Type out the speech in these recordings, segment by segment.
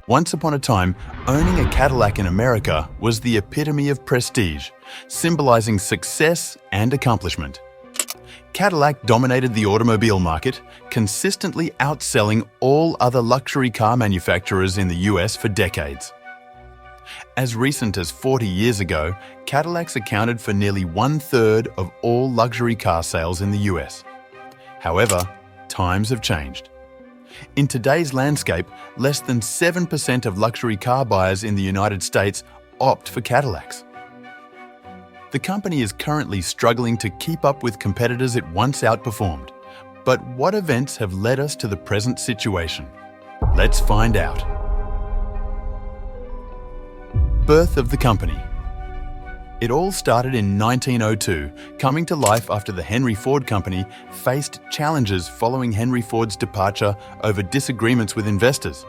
Once upon a time, owning a Cadillac in America was the epitome of prestige, symbolizing success and accomplishment. Cadillac dominated the automobile market, consistently outselling all other luxury car manufacturers in the US for decades. As recent as 40 years ago, Cadillacs accounted for nearly 1/3 of all luxury car sales in the US. However, times have changed. In today's landscape, less than 7% of luxury car buyers in the United States opt for Cadillacs. The company is currently struggling to keep up with competitors it once outperformed. But what events have led us to the present situation? Let's find out. Birth of the company. It all started in 1902, coming to life after the Henry Ford Company faced challenges following Henry Ford's departure over disagreements with investors.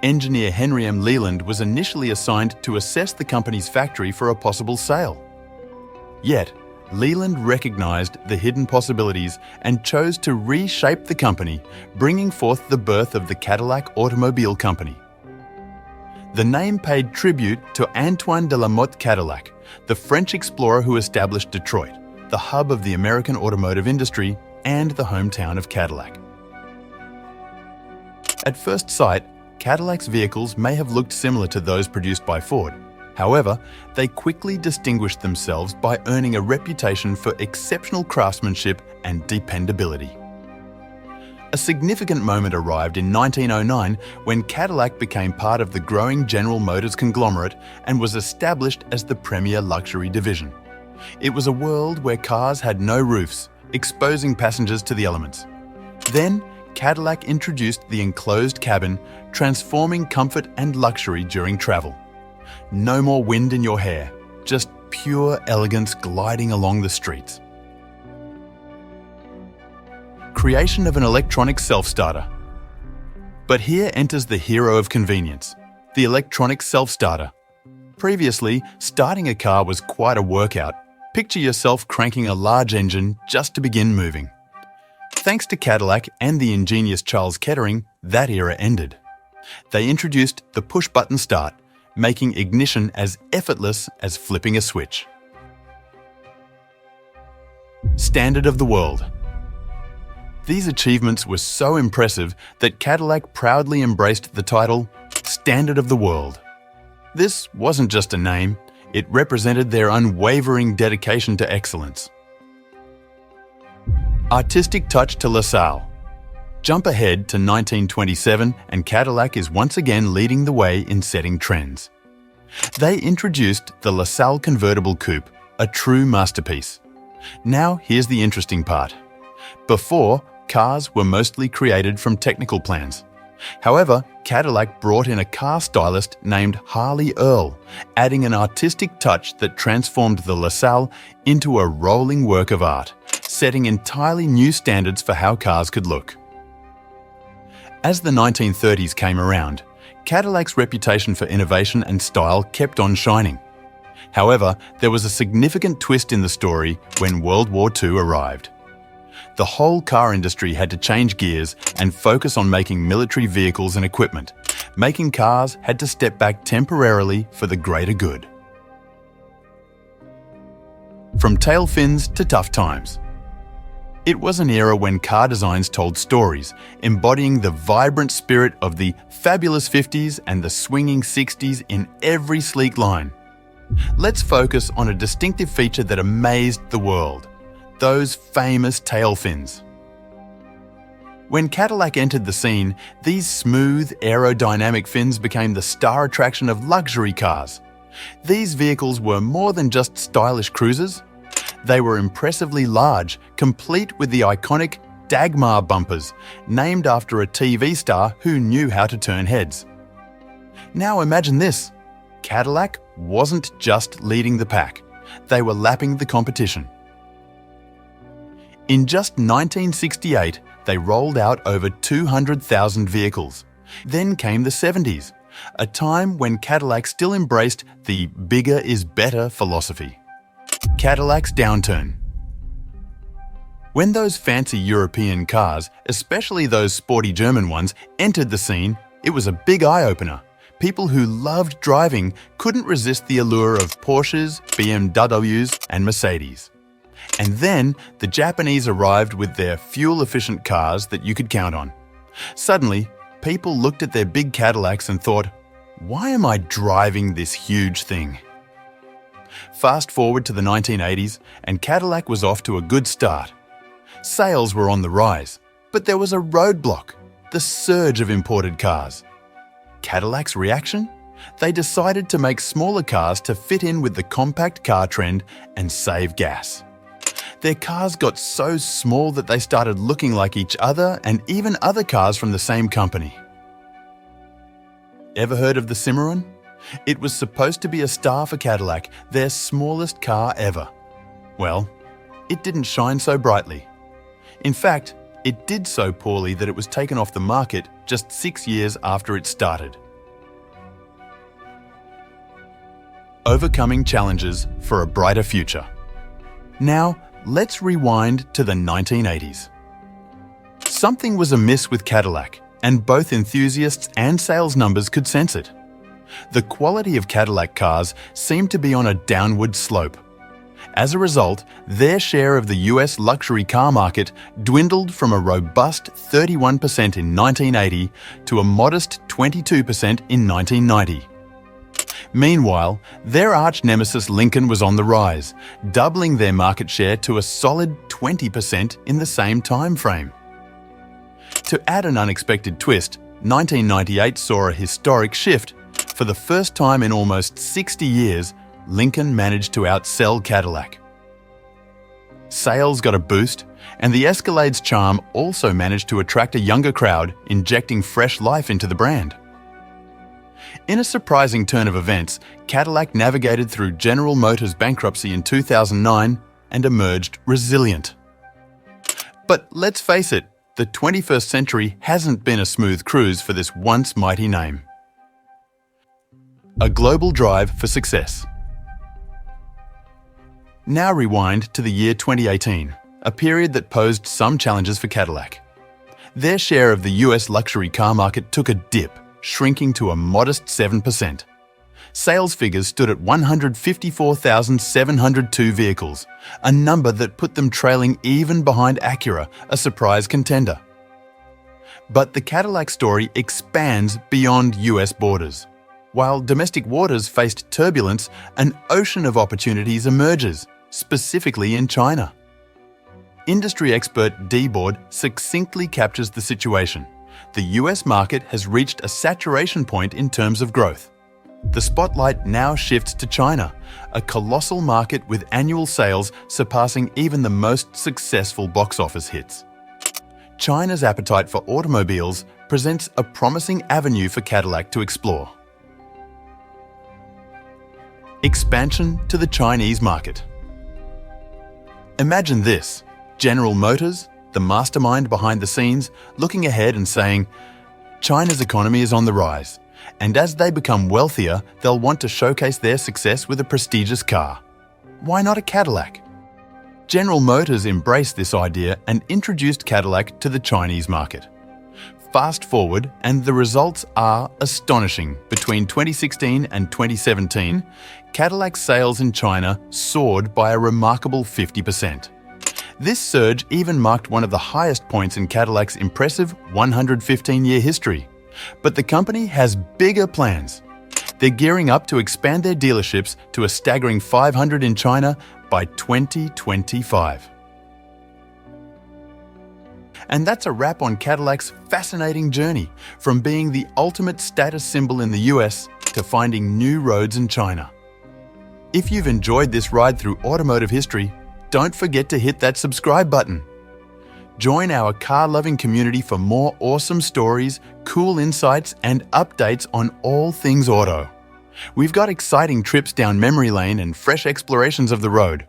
Engineer Henry M. Leland was initially assigned to assess the company's factory for a possible sale. Yet, Leland recognized the hidden possibilities and chose to reshape the company, bringing forth the birth of the Cadillac Automobile Company. The name paid tribute to Antoine de la Motte Cadillac, the French explorer who established Detroit, the hub of the American automotive industry and the hometown of Cadillac. At first sight, Cadillac's vehicles may have looked similar to those produced by Ford. However, they quickly distinguished themselves by earning a reputation for exceptional craftsmanship and dependability. A significant moment arrived in 1909 when Cadillac became part of the growing General Motors conglomerate and was established as the premier luxury division. It was a world where cars had no roofs, exposing passengers to the elements. Then, Cadillac introduced the enclosed cabin, transforming comfort and luxury during travel. No more wind in your hair, just pure elegance gliding along the streets. Creation of an electronic self-starter. But here enters the hero of convenience, the electronic self-starter. Previously, starting a car was quite a workout. Picture yourself cranking a large engine just to begin moving. Thanks to Cadillac and the ingenious Charles Kettering, that era ended. They introduced the push-button start, making ignition as effortless as flipping a switch. Standard of the world. These achievements were so impressive that Cadillac proudly embraced the title Standard of the World. This wasn't just a name, it represented their unwavering dedication to excellence. Artistic touch to LaSalle. Jump ahead to 1927 and Cadillac is once again leading the way in setting trends. They introduced the LaSalle Convertible Coupe, a true masterpiece. Now here's the interesting part. Before, cars were mostly created from technical plans. However, Cadillac brought in a car stylist named Harley Earl, adding an artistic touch that transformed the LaSalle into a rolling work of art, setting entirely new standards for how cars could look. As the 1930s came around, Cadillac's reputation for innovation and style kept on shining. However, there was a significant twist in the story when World War II arrived. The whole car industry had to change gears and focus on making military vehicles and equipment. Making cars had to step back temporarily for the greater good. From tail fins to tough times. It was an era when car designs told stories, embodying the vibrant spirit of the fabulous 50s and the swinging 60s in every sleek line. Let's focus on a distinctive feature that amazed the world. Those famous tail fins. When Cadillac entered the scene, these smooth, aerodynamic fins became the star attraction of luxury cars. These vehicles were more than just stylish cruisers. They were impressively large, complete with the iconic Dagmar bumpers, named after a TV star who knew how to turn heads. Now imagine this. Cadillac wasn't just leading the pack. They were lapping the competition. In just 1968, they rolled out over 200,000 vehicles. Then came the 70s, a time when Cadillac still embraced the bigger is better philosophy. Cadillac's downturn. When those fancy European cars, especially those sporty German ones, entered the scene, It was a big eye-opener. People who loved driving couldn't resist the allure of Porsches, BMWs, and Mercedes. And then the Japanese arrived with their fuel-efficient cars that you could count on. Suddenly, people looked at their big Cadillacs and thought, "Why am I driving this huge thing?" Fast forward to the 1980s, and Cadillac was off to a good start. Sales were on the rise, but there was a roadblock: the surge of imported cars. Cadillac's reaction? They decided to make smaller cars to fit in with the compact car trend and save gas. Their cars got so small that they started looking like each other and even other cars from the same company. Ever heard of the Cimarron? It was supposed to be a star for Cadillac, their smallest car ever. Well, it didn't shine so brightly. In fact, it did so poorly that it was taken off the market just 6 years after it started. Overcoming challenges for a brighter future. Now, let's rewind to the 1980s. Something was amiss with Cadillac, and both enthusiasts and sales numbers could sense it. The quality of Cadillac cars seemed to be on a downward slope. As a result, their share of the US luxury car market dwindled from a robust 31% in 1980 to a modest 22% in 1990. Meanwhile, their arch-nemesis Lincoln was on the rise, doubling their market share to a solid 20% in the same time frame. To add an unexpected twist, 1998 saw a historic shift. For the first time in almost 60 years, Lincoln managed to outsell Cadillac. Sales got a boost, and the Escalade's charm also managed to attract a younger crowd, injecting fresh life into the brand. In a surprising turn of events, Cadillac navigated through General Motors' bankruptcy in 2009 and emerged resilient. But let's face it, the 21st century hasn't been a smooth cruise for this once mighty name. A global drive for success. Now rewind to the year 2018, a period that posed some challenges for Cadillac. Their share of the US luxury car market took a dip, shrinking to a modest 7%. Sales figures stood at 154,702 vehicles, a number that put them trailing even behind Acura, a surprise contender. But the Cadillac story expands beyond US borders. While domestic waters faced turbulence, an ocean of opportunities emerges, specifically in China. Industry expert D-Board succinctly captures the situation. The US market has reached a saturation point in terms of growth. The spotlight now shifts to China, a colossal market with annual sales surpassing even the most successful box office hits. China's appetite for automobiles presents a promising avenue for Cadillac to explore. Expansion to the Chinese market. Imagine this: General Motors, the mastermind behind the scenes, looking ahead and saying, China's economy is on the rise, and as they become wealthier, they'll want to showcase their success with a prestigious car. Why not a Cadillac? General Motors embraced this idea and introduced Cadillac to the Chinese market. Fast forward, and the results are astonishing. Between 2016 and 2017, Cadillac's sales in China soared by a remarkable 50%. This surge even marked one of the highest points in Cadillac's impressive 115-year history. But the company has bigger plans. They're gearing up to expand their dealerships to a staggering 500 in China by 2025. And that's a wrap on Cadillac's fascinating journey, from being the ultimate status symbol in the US to finding new roads in China. If you've enjoyed this ride through automotive history, don't forget to hit that subscribe button. Join our car-loving community for more awesome stories, cool insights, and updates on all things auto. We've got exciting trips down memory lane and fresh explorations of the road.